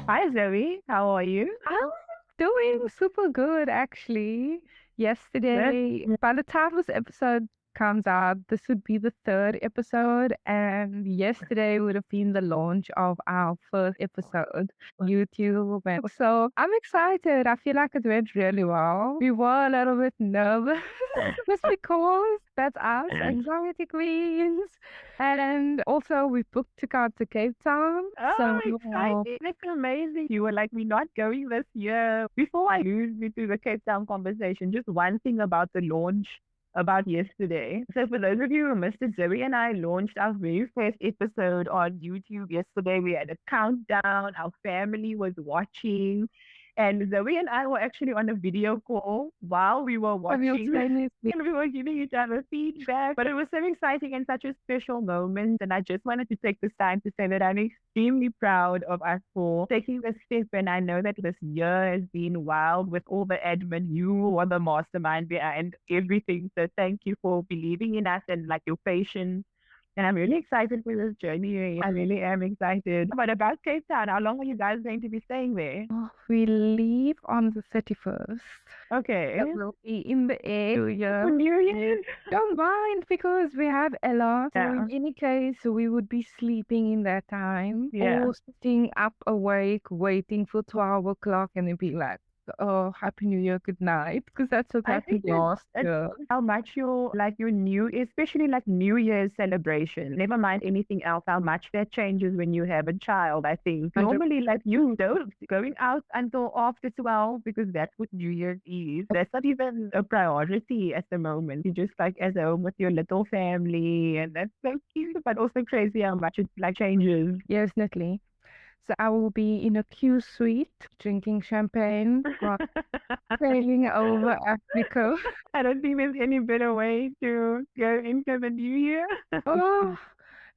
Hi Zoe, how are you? I'm doing super good, actually. Good. Yesterday, by the time this episode comes out, this would be the third episode, and yesterday would have been the launch of our first episode on YouTube. And so I'm excited. I feel like it went really well. We were a little bit nervous just because that's us, anxiety queens. And also, we booked to go to Cape Town. Oh, So exciting. It's amazing. You were like, we're not going this year. Before I lose you to the Cape Town conversation, just one thing about the launch about yesterday. So for those of you who missed it, Zoe and I launched our very first episode on YouTube yesterday. We had a countdown. Our family was watching. And Zoe and I were actually on a video call while we were watching. simultaneously. And we were giving each other feedback. But it was so exciting and such a special moment. And I just wanted to take this time to say that I'm extremely proud of us for taking this step. And I know that this year has been wild with all the admin. You are the mastermind behind everything. So thank you for believing in us and like your patience. And I'm really excited for this journey. I really am excited. But about Cape Town, how long are you guys going to be staying there? We leave on the 31st. Okay. That will be in the air. For Yeah. New Year? Don't mind because we have Ella. So Yeah. in any case, we would be sleeping in that time Yeah. or sitting up awake, waiting for 12 o'clock and then be like, oh, Happy New Year, good night. Because that's what I happened think last it's year. how much your new, especially like New Year's celebration, never mind anything else, how much that changes when you have a child. I think 100%. normally like you don't going out until after 12 because that's what New Year's is. That's not even a priority at the moment. You're just like at home with your little family, and that's so cute, but also crazy how much it like changes. Yes, definitely. So I will be in a Q suite drinking champagne while sailing over Africa. I don't think there's any better way to go into the new year. Oh,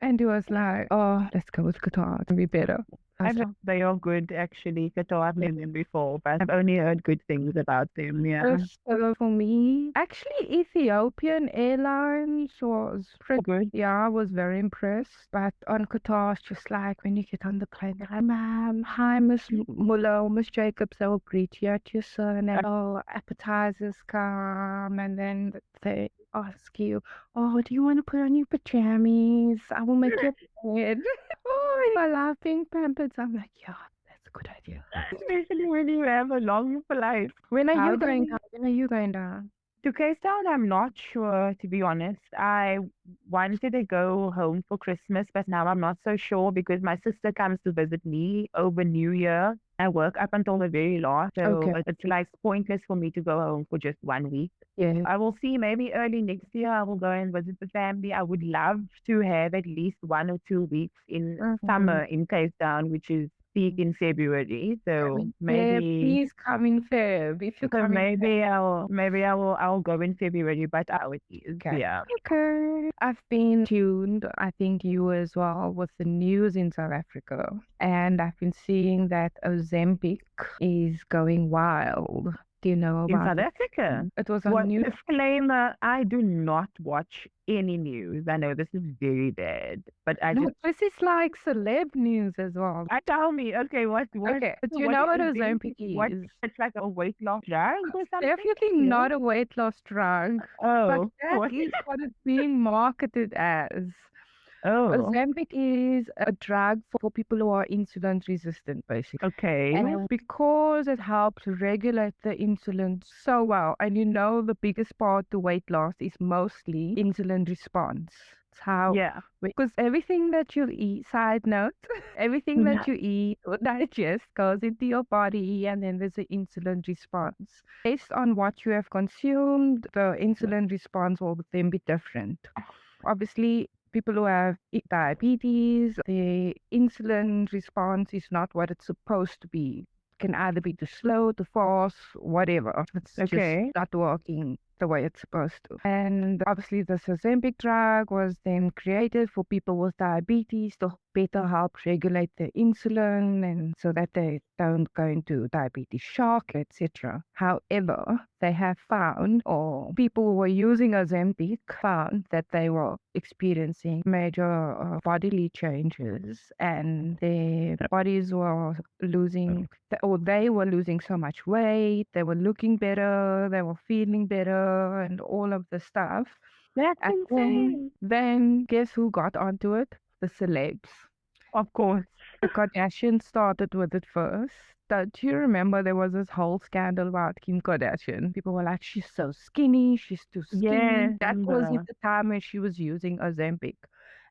and it was like, oh, let's go with Qatar. It'll be better. I was I've heard they are good actually. Qatar, I've been them before, but I've only heard good things about them. Yeah. like, so for me, actually, Ethiopian Airlines was pretty Good. Yeah, I was very impressed. But on Qatar, it's just like when you get on the plane, they're like, ma'am, hi, Miss Muller, Miss Jacobs, they will greet you at your surname. Oh, appetizers come, and then they ask you, oh, do you want to put on your pajamas? I will make your bed. Oh, I love being pampered. So I'm like, yeah, that's a good idea. Especially when you have a long flight. When are How you do going we down? When are you going down? to Cape Town? I'm not sure to be honest. I wanted to go home for Christmas, but now I'm not so sure because my sister comes to visit me over New Year. I work up until the very last, so Okay. it's like pointless for me to go home for just 1 week. Yeah. I will see maybe early next year. I will go and visit the family. I would love to have at least 1 or 2 weeks in Mhm. summer in Cape Town, which is peak in February. So Yeah, maybe, please come in Feb if you so come in Feb. I'll go in February, but how it is. Okay. Yeah. Okay. I've been tuned, I think you as well, with the news in South Africa. And I've been seeing that Ozempic is going wild. Do you know In about South it? Africa. It was on What news. disclaimer? I do not watch any news. I know this is very bad, but I No, just this is like celeb news as well. I tell me, okay, Okay, but you what know what is this? Ozempic What is? it's like a weight loss drug or something? Definitely Yeah. not a weight loss drug, but Oh, that what? is what it's being marketed as. Oh, Ozempic is a drug for people who are insulin resistant, basically. okay. And because it helps regulate the insulin so well, and you know the biggest part to weight loss is mostly insulin response. It's how, Yeah. because everything that you eat, side note, everything that you eat or digest goes into your body, and then there's an insulin response. Based on what you have consumed, the insulin response will then be different. Obviously, people who have diabetes, the insulin response is not what it's supposed to be. It can either be too slow, too fast, whatever. It's just Okay. not working the way it's supposed to. And obviously this Ozempic drug was then created for people with diabetes to better help regulate their insulin and so that they don't go into diabetes shock, etc. However, they have found, or people who were using Ozempic found that they were experiencing major bodily changes and their bodies were losing, or they were losing so much weight, they were looking better, they were feeling better and all of the stuff. That's And insane. then guess who got onto it? The celebs. Of course. The Kardashians started with it first. Don't you remember there was this whole scandal about Kim Kardashian? People were like, she's so skinny, she's too skinny. Yes. That was at the time when she was using Ozempic.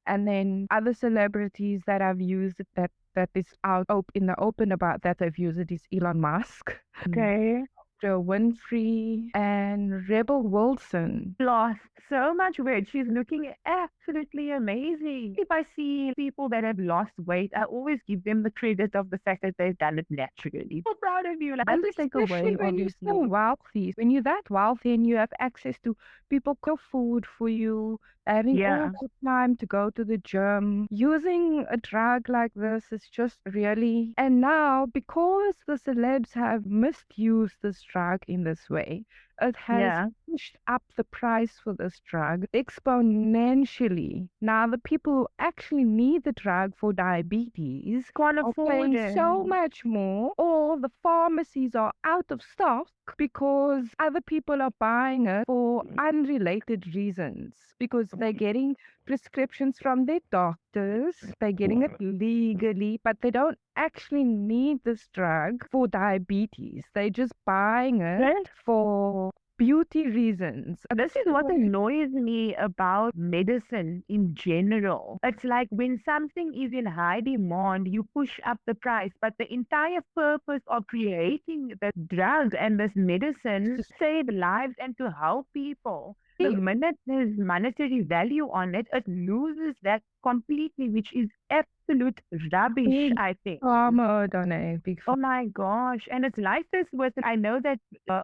And then other celebrities that have used it that is out in the open about that they've used it is Elon Musk. Okay. Oprah Winfrey and Rebel Wilson. Lost so much weight. She's looking absolutely amazing. If I see people that have lost weight, I always give them the credit of the fact that they've done it naturally. So proud of you. Like, And don't take away, especially when you're so obviously. wealthy, when you're that wealthy and you have access to people cook food for you, having Yeah. all the time to go to the gym, using a drug like this is just really. And now, because the celebs have misused this drug in this way, it has Yeah. pushed up the price for this drug exponentially. Now, the people who actually need the drug for diabetes Can't are afford paying it. so much more, or the pharmacies are out of stock because other people are buying it for unrelated reasons because they're getting prescriptions from their doctors, they're getting it legally, but they don't actually need this drug for diabetes. They're just buying it Right? for beauty reasons. This is what annoys me about medicine in general. It's like when something is in high demand, you push up the price, but the entire purpose of creating the drug and this medicine is to save lives and to help people. The minute there's monetary value on it, it loses that completely, which is absolute rubbish, Big I think. pharma, Donaé, big Oh pharma. my gosh. And it's like this with, I know that,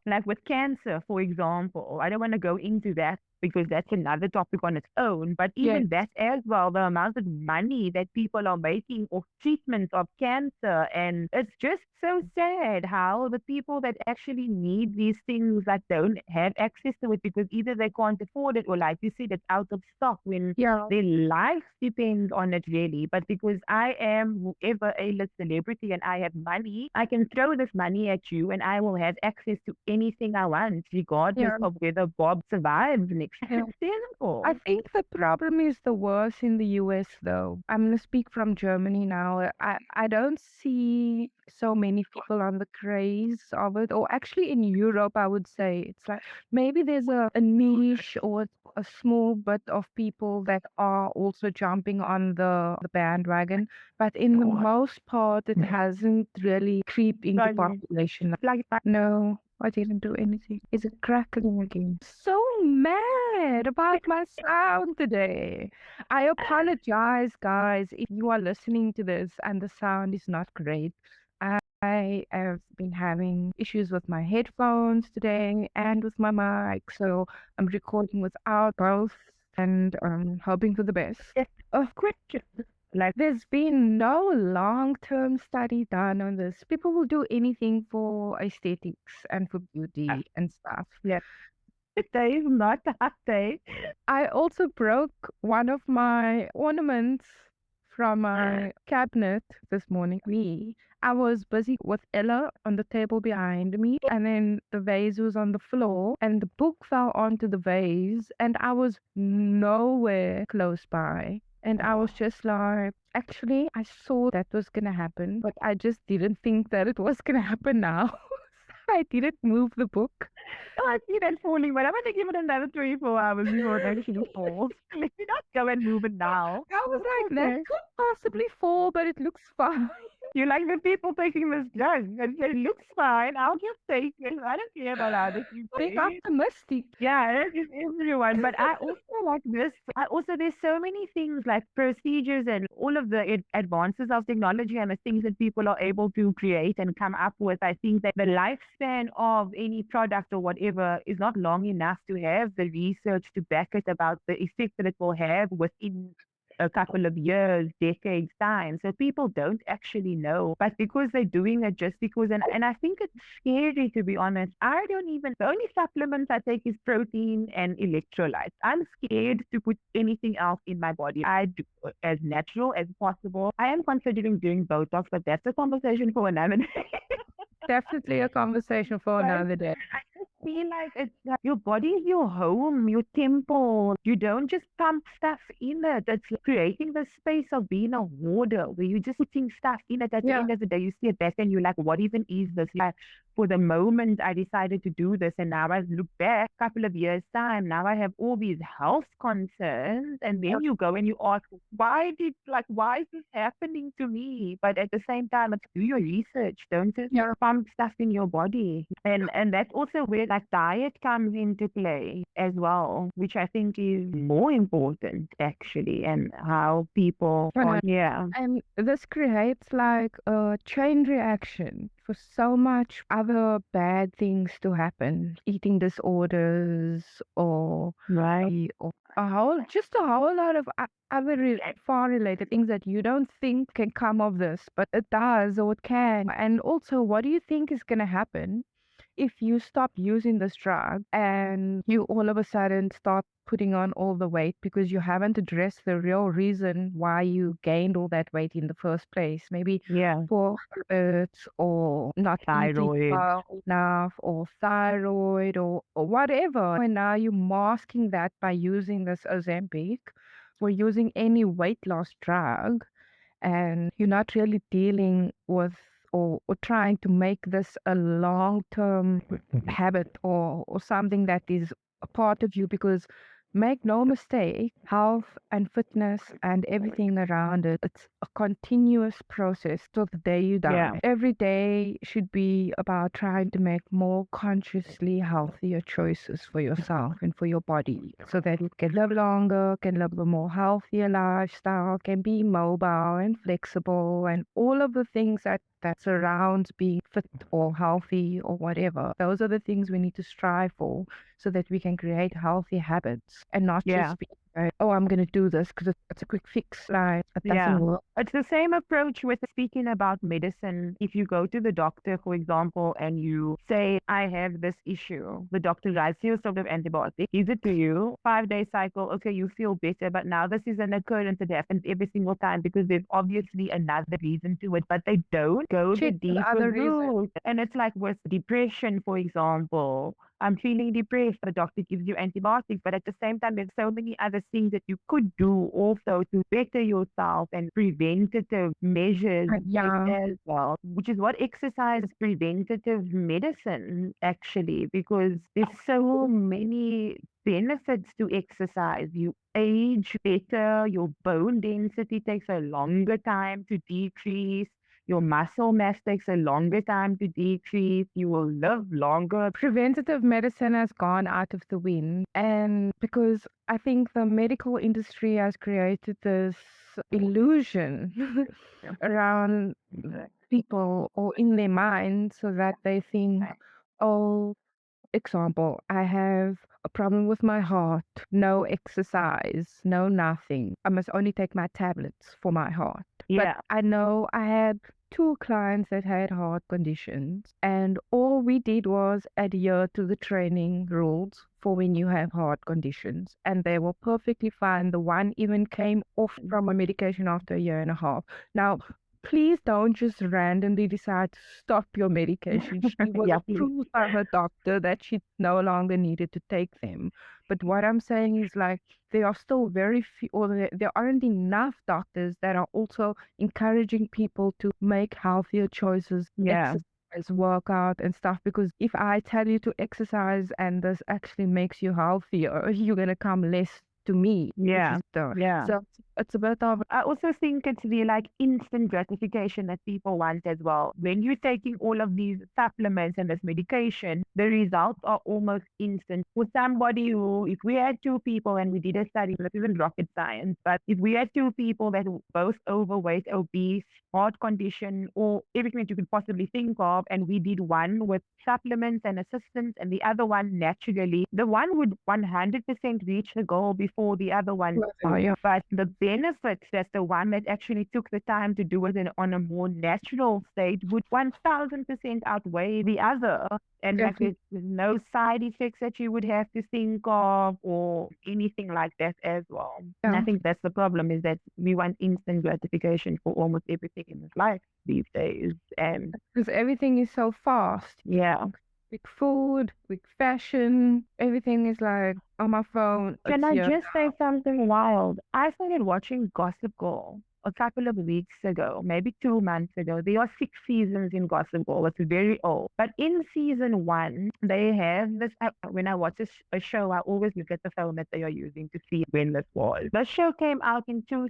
like with cancer, for example, I don't want to go into that because that's another topic on its own, but Yes. even that as well, the amount of money that people are making off treatment of cancer. And it's just so sad how the people that actually need these things that don't have access to it because either they can't afford it or, like you said, it's out of stock when Yeah. their lives depend on it really. But because I am whoever A-list celebrity and I have money, I can throw this money at you and I will have access to anything I want, regardless Yeah. of whether Bob survives next Yeah. year. Simple. I think the problem is the worst in the US, though. I'm going to speak from Germany now. I don't see so many people on the craze of it, or actually in Europe, I would say. It's like maybe there's a niche or a small bit of people that are also jumping on the bandwagon, but in the most part, it hasn't really creeped into Like, population. like, No, I didn't do anything. Is it crackling again? So mad about my sound today. I apologize, guys, if you are listening to this and the sound is not great. I have been having issues with my headphones today and with my mic, so I'm recording without both and hoping for the best. of question. Like, There's been no long-term study done on this. People will do anything for aesthetics and for beauty and stuff. yeah, they is not that day. I also broke one of my ornaments from my cabinet this morning. I was busy with Ella on the table behind me, and then the vase was on the floor, and the book fell onto the vase, and I was nowhere close by. And I was just like, actually, I saw that was gonna happen, but I just didn't think that it was gonna happen now. I didn't move the book. Oh, I see that falling, but I'm going to give it another 24 hours before it actually falls. Let me not go and move it now. I was like, Okay. that could possibly fall, but it looks fine. You're like the people taking this drug. And it looks fine. I'll just take it. I don't care about how this you Being say. optimistic. Yeah, it is everyone. But I also like this. I also, there's so many things like procedures and all of the advances of technology and the things that people are able to create and come up with. I think that the lifespan of any product or whatever is not long enough to have the research to back it about the effect that it will have within a couple of years, decades time. So people don't actually know. But because they're doing it just because, and I think it's scary to be honest. I don't even, the only supplements I take is protein and electrolytes. I'm scared to put anything else in my body. I do as natural as possible. I am considering doing Botox, but that's a conversation for another day. Definitely a conversation for But another day. I just feel like it's like your body is your home, your temple. You don't just pump stuff in it. It's like creating the space of being a hoarder where you're just putting stuff in it. At the Yeah. end of the day, you see it back and you're like, what even is this? Like, for the moment, I decided to do this, and now I look back a couple of years' time. Now I have all these health concerns, and then you go and you ask, why is this happening to me? But at the same time, it's do your research. Don't just Yeah. pump stuff in your body, and that's also where like diet comes into play as well, which I think is more important actually, and how people are, yeah. And this creates like a chain reaction for so much other bad things to happen, eating disorders or Right. or just a whole lot of other far related things that you don't think can come of this, but it does or it can. And also, what do you think is going to happen if you stop using this drug and you all of a sudden start putting on all the weight because you haven't addressed the real reason why you gained all that weight in the first place? Maybe Yeah. poor habits or not eating Thyroid. well enough or thyroid or whatever. And now you're masking that by using this Ozempic or using any weight loss drug, and you're not really dealing with or trying to make this a long-term habit or something that is a part of you, because make no mistake, health and fitness and everything around it, it's a continuous process till the day you die. Yeah. Every day should be about trying to make more consciously healthier choices for yourself and for your body so that you can live longer, can live a more healthier lifestyle, can be mobile and flexible, and all of the things that surrounds being fit or healthy or whatever. Those are the things we need to strive for so that we can create healthy habits and not Yeah. just be like, oh, I'm going to do this because it's a quick fix. Like, it Yeah. doesn't work. It's the same approach with speaking about medicine. If you go to the doctor, for example, and you say, I have this issue, the doctor writes you sort of antibiotic, gives it to you, 5-day cycle, okay, you feel better, but now this is an occurrence that happens every single time because there's obviously another reason to it, but they don't go the Check the deeper other reason. route. And it's like with depression, for example. I'm feeling depressed. The doctor gives you antibiotics, but at the same time, there's so many other things that you could do also to better yourself and preventative measures Yeah. as well, which is what exercise is, preventative medicine actually, because there's so many benefits to exercise. You age better, your bone density takes a longer time to decrease. Your muscle mass takes a longer time to decrease. You will live longer. Preventative medicine has gone out of the wind, and because I think the medical industry has created this illusion around people or in their minds so that they think, oh, example, I have a problem with my heart, no exercise, no nothing. I must only take my tablets for my heart. Yeah. But I know I had 2 clients that had heart conditions, and all we did was adhere to the training rules for when you have heart conditions, and they were perfectly fine. The one even came off from a medication after a year and a half. Now, please don't just randomly decide to stop your medication. She was Yeah, please. approved by her doctor that she no longer needed to take them. But what I'm saying is, like, there are still very few, or there aren't enough doctors that are also encouraging people to make healthier choices, Yeah. exercise, workout and stuff. Because if I tell you to exercise and this actually makes you healthier, you're going to come less to me, which Yeah. is the Yeah. so it's a bit of I also think it's the like instant gratification that people want as well. When you're taking all of these supplements and this medication, the results are almost instant. For somebody who, if we had two people and we did a study, this isn't rocket science, but if we had two people that were both overweight, obese, heart condition, or everything that you could possibly think of, and we did one with supplements and assistance and the other one naturally, the one would 100% reach the goal before the other one. yeah. But the benefits that the one that actually took the time to do it on a more natural state would 1000% outweigh the other. And like Definitely. there's no side effects that you would have to think of or anything like that as well. And I Yeah. think that's the problem, is that we want instant gratification for almost everything in this life these days. And Because everything is so fast. yeah. Quick food, quick fashion, everything is like on my phone. Can It's I here just say now. something wild? I started watching Gossip Girl a couple of weeks ago, maybe 2 months ago. There are 6 seasons in Gossip Girl. It's very old. But in season one, they have this. When I watch a show, I always look at the film that they are using to see when this was. The show came out in 8,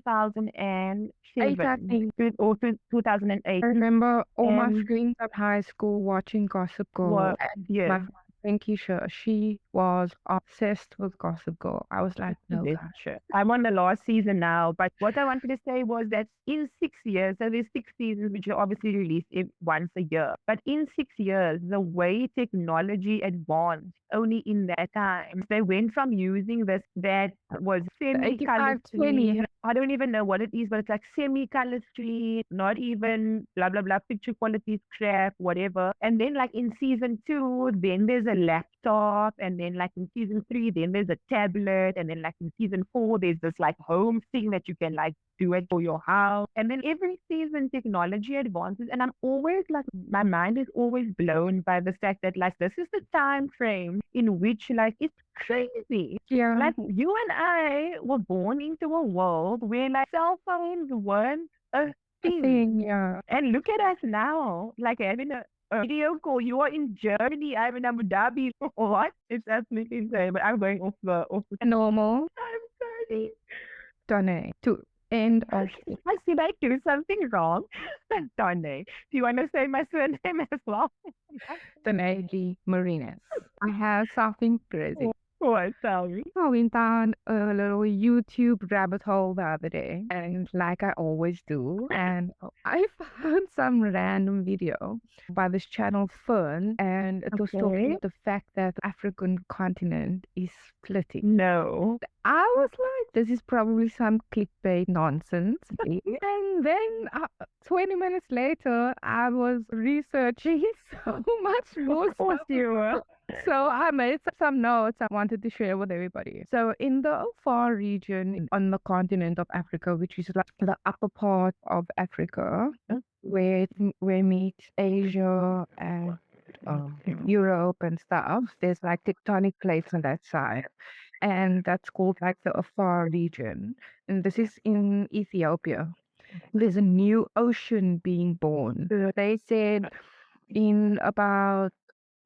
I 2007 think. or I 2008. remember all my And friends at high school watching Gossip Girl, what? and Yes. my friend Keisha, she was obsessed with Gossip Girl. I was like, no, This God. show. I'm on the last season now, but what I wanted to say was that in 6 years, so there's 6 seasons which are obviously released once a year, but in 6 years, the way technology advanced only in that time, they went from using this that was The semi-color 85/20. I don't even know what it is, but it's like semi-color screen, not even blah blah blah, picture quality is crap, whatever. And then like in season two, then there's a laptop, and then like in season three, then there's a tablet, and then like in season four, there's this like home thing that you can like do it for your house. And then every season technology advances, and I'm always like my mind is always blown by the fact that like this is the time frame in which like it's crazy. Yeah, Like you and I were born into a world where like cell phones weren't a a thing. thing, yeah. And look at us now, like having a video call. You are in Germany, I'm in Abu Dhabi. What? It's absolutely insane. But I'm going off the Normal. I'm sorry. Donaé. To end off Did I do something wrong? Donaé. Do you want to say my surname as well? Donaé G. Marinas, I have something crazy. What? Tell me. I went down a little YouTube rabbit hole the other day, and like I always do, and I found some random video by this channel Fern, and it was talking Okay. about the fact that the African continent is splitting. No. I was like, this is probably some clickbait nonsense. And then 20 minutes later, I was researching so much more Of course stuff. you were. So I made some notes I wanted to share with everybody. So in the far region on the continent of Africa, which is like the upper part of Africa, where meets Asia and Europe and stuff, there's like tectonic plates on that side. And that's called like the Afar region. And this is in Ethiopia. There's a new ocean being born. They said in about,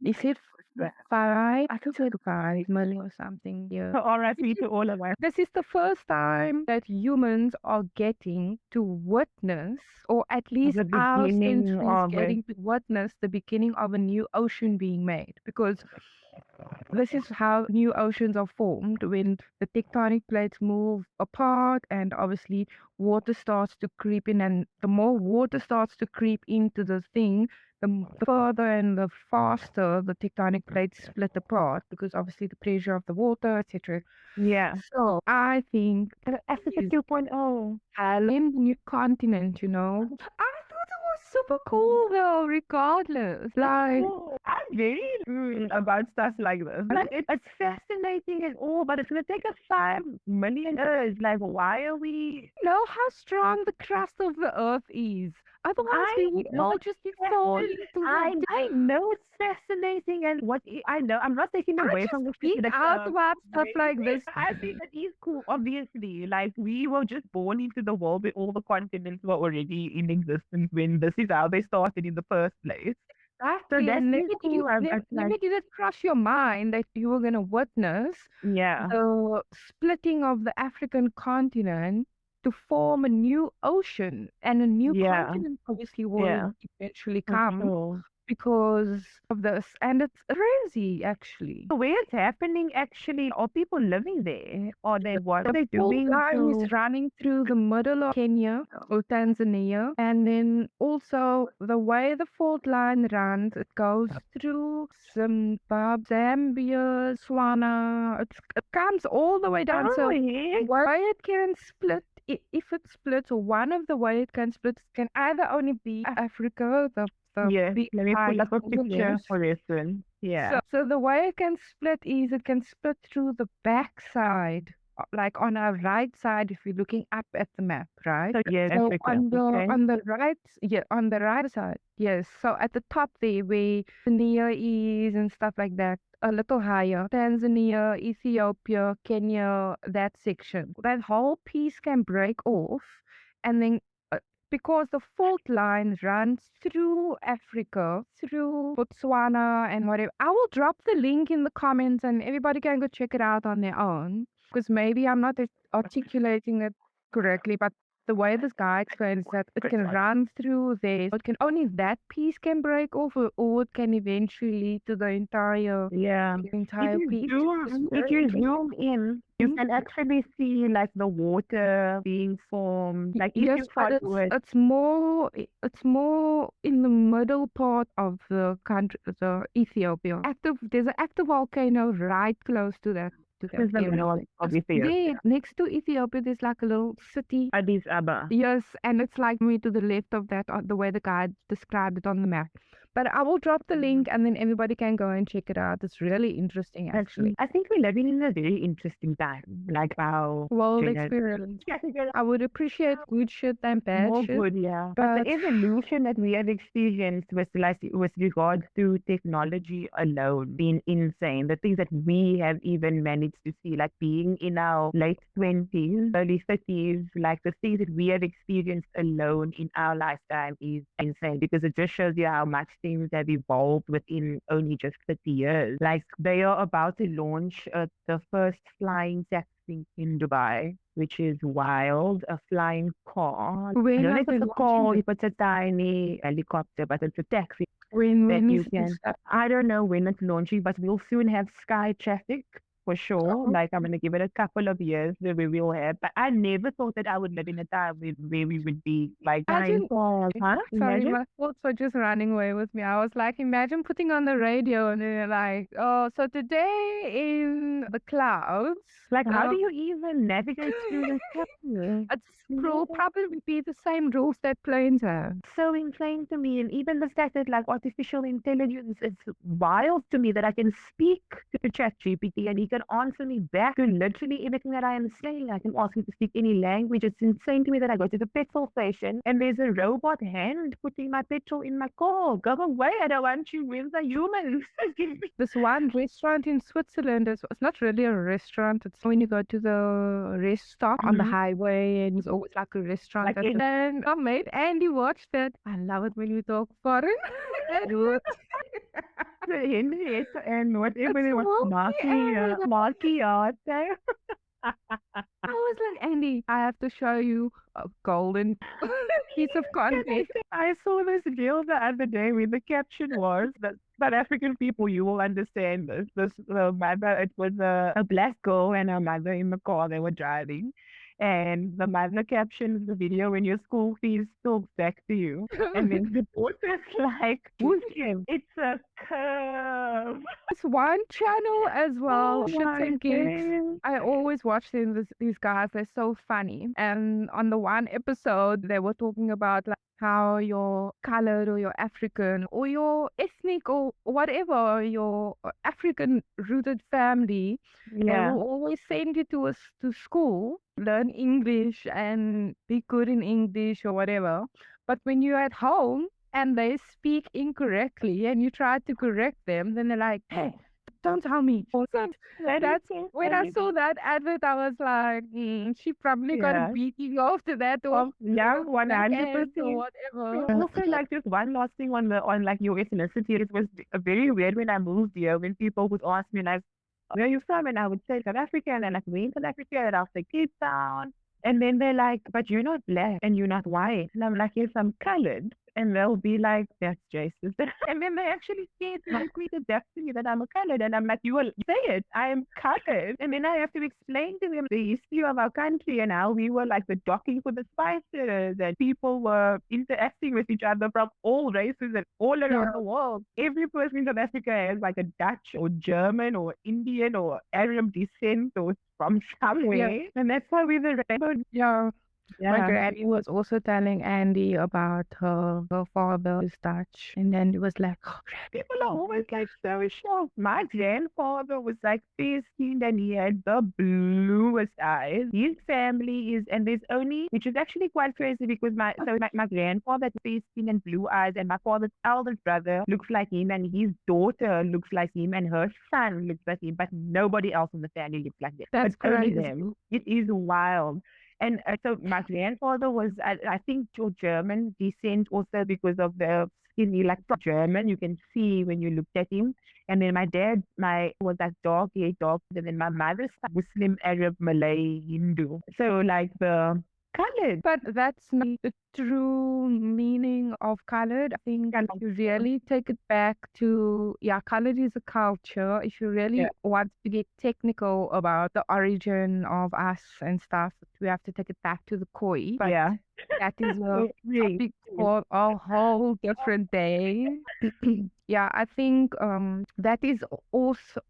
is it 5? I think it's 5 million or something. Yeah. RIP to all of us. This is the first time that humans are getting to witness, or at least The our beginning centuries of it. getting to witness the beginning of a new ocean being made. Because this is how new oceans are formed when the tectonic plates move apart, and obviously water starts to creep in. And the more water starts to creep into the thing, the further and the faster the tectonic plates split apart, because obviously the pressure of the water, etc. Yeah. So I think Africa is 2.0. in the new continent, I thought it was super cool though, regardless. Like, Cool. I'm very about stuff like this. Like it's fascinating and all, but it's gonna take us 5 million years. Like, why are we? know how strong the crust of the earth is. Otherwise, I we would know all it's just be falling into I know it's fascinating, and I know I'm not taking I away just from the geek fact out about stuff like this. I think it is cool. Obviously, like we were just born into the world where all the continents were already in existence when this is how they started in the first place. Exactly. that's And really cool. never did it cross your mind that you were going to witness Yeah, the splitting of the African continent to form a new ocean, and a new yeah, continent obviously will yeah, eventually for come sure. because of this. And it's crazy, actually. The way it's happening, actually, are people living there? Or they what are The they fault doing line is to? running through the middle of Kenya or Tanzania. And then also the way the fault line runs, it goes through Zimbabwe, Zambia, Swana. It comes all the way down. Oh, So yeah. way it can split, if it splits, or one of the way it can split can either only be Africa, the Yes, big let me five pull up a picture continents. for reference. Yeah. So the way it can split is it can split through the back side, like on our right side if you're looking up at the map, right? So yeah, So Africa. Okay. on the right, yeah, on the right side, yes. So at the top there where Tanzania is and stuff like that, a little higher, Tanzania, Ethiopia, Kenya, that section, that whole piece can break off, and then because the fault line runs through Africa, through Botswana and whatever. I will drop the link in the comments and everybody can go check it out on their own because maybe I'm not articulating it correctly, but the way this guy explains that it can run through there. It can only that piece can break off, or it can eventually lead to the Yeah. entire piece. It's If very you interesting. zoom in, you can actually see like the water being formed. Like if Yes, you but start with, it's more in the middle part of the country, the Ethiopia. There's an active volcano right close to that is the area. middle of Ethiopia. There next to Ethiopia, there's like a little city. Addis Ababa. Yes, and it's like me to the left of that, the way the guy described it on the map. But I will drop the link and then everybody can go and check it out. It's really interesting, actually. I think we're living in a very interesting time. Like how World gener- experience. Yeah, I would appreciate good shit than bad more shit, good, yeah. But the but evolution that we have experienced with regards to technology alone being insane. The things that we have even managed to see, like being in our late 20s, early 30s, like the things that we have experienced alone in our lifetime is insane because it just shows you how much things have evolved within only just 30 years. Like they are about to launch the first flying taxi in Dubai, which is wild. A flying car. I when don't know are if they it's a launching car, it? if it's a tiny helicopter, but it's a taxi that When you is this can. I don't know when it's launching, but we'll soon have sky traffic for sure. up? Like I'm gonna give it a couple of years where we will have. But I never thought that I would live in a time where we would be like flying Imagine, cars, huh? sorry, Imagine. my thoughts were just running away with me. I was like, imagine putting on the radio and then they're like, oh, so today in the clouds, Like, how do uh, you even navigate through the stuff? it's will probably be the same rules that planes have. So insane to me. And even the fact that like artificial intelligence, it's wild to me that I can speak to ChatGPT and he can answer me back to literally everything that I am saying. I can ask him to speak any language. It's insane to me that I go to the petrol station and there's a robot hand putting my petrol in my car. Go away. I don't want you with a human. This one restaurant in Switzerland is it's not really a restaurant. It's when you go to the rest stop on the highway and it's always like a restaurant. Like in And I made Andy watch that. I love it when you talk foreign. the Henrietta and whatever It's it was, Marky art there. I was like, Andy, I have to show you a golden piece of content. I saw this reel the other day where the caption was that South African people, you will understand this. The mother, it was a black girl and her mother in the car. They were driving. And the mother captioned the video when your school fees talks back to you. And then the daughter's like, who's him? It's a curve. It's one channel as well, Oh Shits my and Gigs. God. I always watch them, these guys. They're so funny. And on the one episode, they were talking about like how you're colored or you're African or you're ethnic or whatever, your African rooted family. They Yeah. will always send you to to school, learn English and be good in English or whatever. But when you're at home and they speak incorrectly and you try to correct them, then they're like, hey, Don't tell me. So That is that's so when I funny. saw that advert, I was like, she probably got a Yeah. beating after that, or Yeah, black ants or 100%. whatever. Also, like just one last thing on like your ethnicity. It was very weird when I moved here when people would ask me like, "Where are you from?" And I would say South Africa, and then like we in South Africa, and I'll say Cape Town. And then they're like, "But you're not black and you're not white." And I'm like, "Yes, I'm colored." And they'll be like, "That's racist." And then they actually say it to me, the depth to me that I'm a colored. And I'm like, "You will say it. I am colored." And then I have to explain to them the history of our country and how we were like the docking for the spices and people were interacting with each other from all races and all Yeah, around the world. Every person in South Africa has like a Dutch or German or Indian or Arab descent or from yeah, somewhere. And that's why we're the rainbow. yeah. My Yeah. granny was also telling Andy about her father is Dutch, and then it was like, People are always like so shocked. My grandfather was like fair skinned and he had the bluest eyes. His family is, and there's only, which is actually quite crazy because my grandfather had fair skin and blue eyes, and my father's eldest brother looks like him, and his daughter looks like him, and her son looks like him, but nobody else in the family looks like them. that's It's only crazy. them. It is wild. And so my grandfather was, I think, German descent also because of the skinny, like from German. You can see when you looked at him. And then my dad, my was that dark hair, dark. And then my mother's Muslim, Arab, Malay, Hindu. So like the colored. But that's not the true meaning of colored. I think Kind if you really take it back to, yeah, colored is a culture. If you yeah, really want to get technical about the origin of us and stuff, we have to take it back to the Khoi. But yeah. that is a So, really, topic for a whole different day. Yeah, I think that is also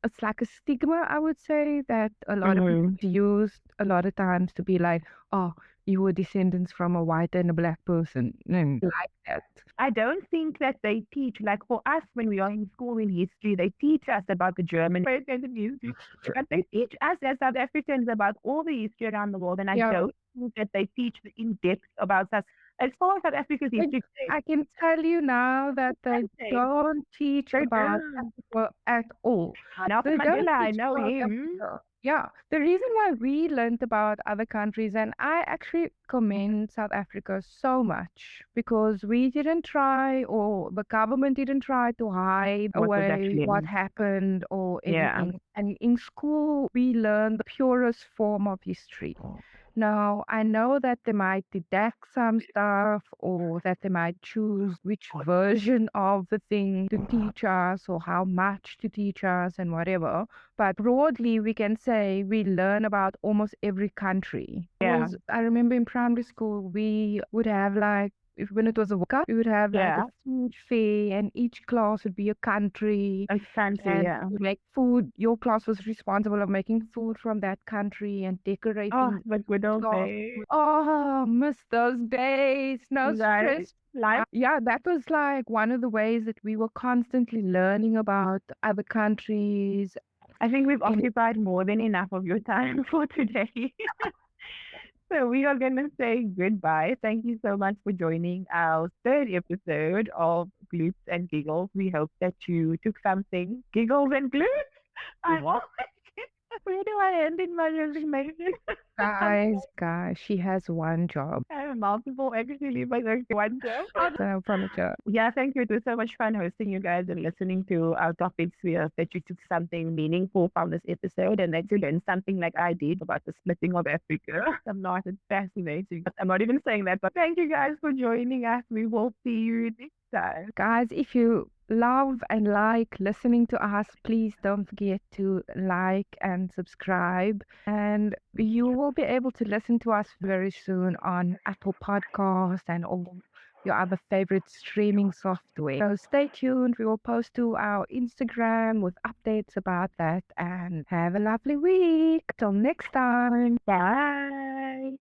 it's like a stigma, I would say, that a lot of people use a lot of times to be like, oh, you were descendants from a white and a black person, and like that. I don't think that they teach, like for us when we are in school in history, they teach us about the German history, but they teach us as South Africans about all the history around the world. And I Yeah, don't think that they teach the in depth about us. As far as South Africa's like, history, I can tell you now that they they don't teach they about don't. Africa at all. Nelson They don't Mandela, I teach know about him. Africa. Yeah, the reason why we learned about other countries, and I actually commend South Africa so much because we didn't try, or the government didn't try to hide What was away what actually, happened or yeah. anything. And in school, we learned the purest form of history. Now, I know that they might deduct some stuff or that they might choose which version of the thing to teach us or how much to teach us and whatever. But broadly, we can say we learn about almost every country. Yeah, I remember in primary school, we would have like, when it was a World Cup, we would have like a yeah. food fair, and each class would be a country, A country, and yeah. you make food. Your class was responsible of making food from that country and Oh, decorating the good old class. days. Oh, miss those days. No Right? stress. Life. Yeah, that was like one of the ways that we were constantly learning about other countries. I think we've And occupied more than enough of your time for today. So we are going to say goodbye. Thank you so much for joining our third episode of Glutes and Giggles. We hope that you took something. Giggles and glutes? I what? Where do I end in my resignation? Guys, she has one job. I have multiple actually, but there's one job. So furniture. Yeah, thank you. It was so much fun hosting you guys and listening to our topics. We hope that you took something meaningful from this episode and that you learned something like I did about the splitting of Africa. I'm not, it's fascinating. I'm not even saying that, but thank you guys for joining us. We will see you next time. Guys, if you love and like listening to us, please don't forget to like and subscribe. And you will be able to listen to us very soon on Apple Podcast and all your other favorite streaming software. So stay tuned. We will post to our Instagram with updates about that. And have a lovely week. Till next time. Bye.